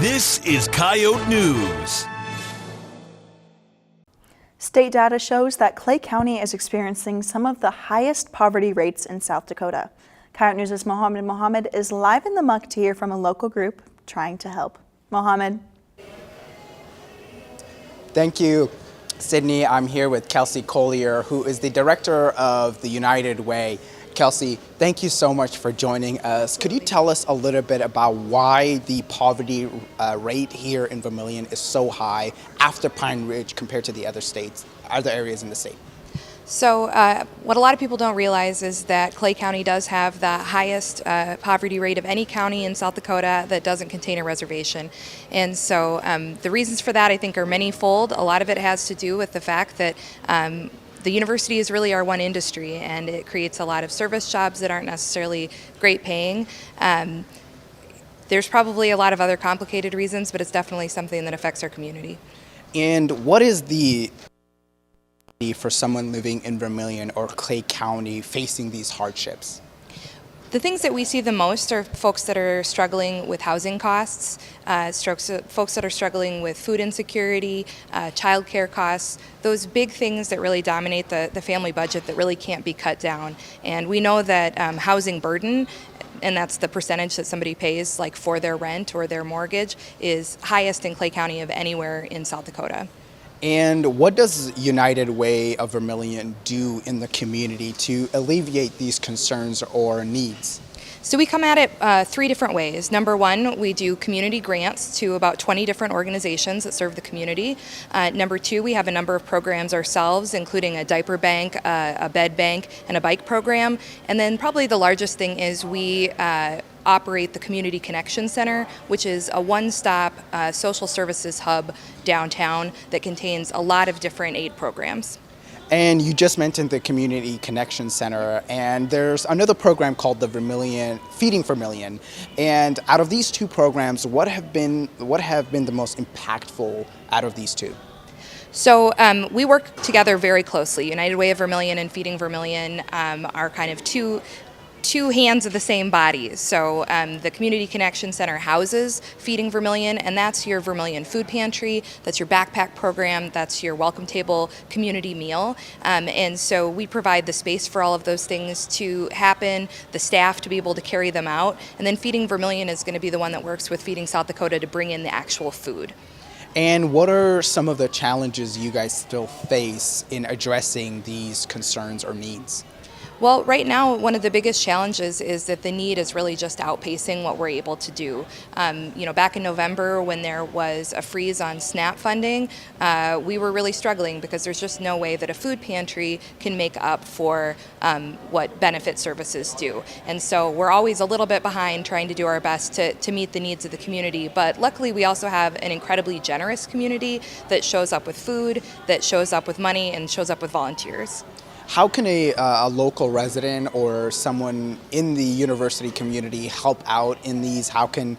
This is Coyote News. State data shows that Clay County is experiencing some of the highest poverty rates in South Dakota. Coyote News' Mohammed is live in the muck to hear from a local group trying to help. Mohammed. Thank you, Sydney. I'm here with Kelsey Collier, who is the director of the United Way. Kelsey, thank you so much for joining us. Could you tell us a little bit about why the poverty rate here in Vermilion is so high after Pine Ridge compared to the other areas in the state? So what a lot of people don't realize is that Clay County does have the highest poverty rate of any county in South Dakota that doesn't contain a reservation. And so the reasons for that, I think, are many-fold. A lot of it has to do with the fact that the university is really our one industry, and it creates a lot of service jobs that aren't necessarily great paying. There's probably a lot of other complicated reasons, but it's definitely something that affects our community. And what is the for someone living in Vermilion or Clay County facing these hardships? The things that we see the most are folks that are struggling with housing costs, folks that are struggling with food insecurity, childcare costs, those big things that really dominate the family budget that really can't be cut down. And we know that housing burden, and that's the percentage that somebody pays like for their rent or their mortgage, is highest in Clay County of anywhere in South Dakota. And what does United Way of Vermilion do in the community to alleviate these concerns or needs? So we come at it three different ways. Number one, we do community grants to about 20 different organizations that serve the community. Number two, we have a number of programs ourselves, including a diaper bank, a bed bank, and a bike program. And then probably the largest thing is we operate the Community Connection Center, which is a one-stop social services hub downtown that contains a lot of different aid programs. And you just mentioned the Community Connection Center, and there's another program called the Feeding Vermilion. And out of these two programs, what have been the most impactful out of these two? So we work together very closely. United Way of Vermilion and Feeding Vermilion are kind of two hands of the same body. So the Community Connection Center houses Feeding Vermilion, and that's your Vermilion food pantry, that's your backpack program, that's your welcome table community meal. And so we provide the space for all of those things to happen, the staff to be able to carry them out, and then Feeding Vermilion is going to be the one that works with Feeding South Dakota to bring in the actual food. And what are some of the challenges you guys still face in addressing these concerns or needs? Well, right now, one of the biggest challenges is that the need is really just outpacing what we're able to do. Back in November, when there was a freeze on SNAP funding, we were really struggling because there's just no way that a food pantry can make up for what benefit services do. And so we're always a little bit behind trying to do our best to meet the needs of the community. But luckily, we also have an incredibly generous community that shows up with food, that shows up with money, and shows up with volunteers. How can a local resident or someone in the university community help out in these? How can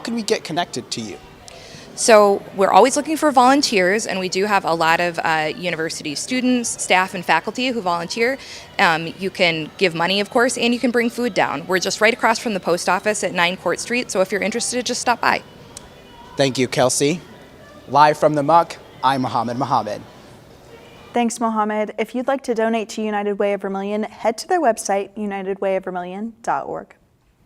we get connected to you? So we're always looking for volunteers, and we do have a lot of university students, staff, and faculty who volunteer. You can give money, of course, and you can bring food down. We're just right across from the post office at 9 Court Street, so if you're interested, just stop by. Thank you, Kelsey. Live from the muck, I'm Mohammed. Thanks, Mohammed. If you'd like to donate to United Way of Vermilion, head to their website, unitedwayofvermilion.org.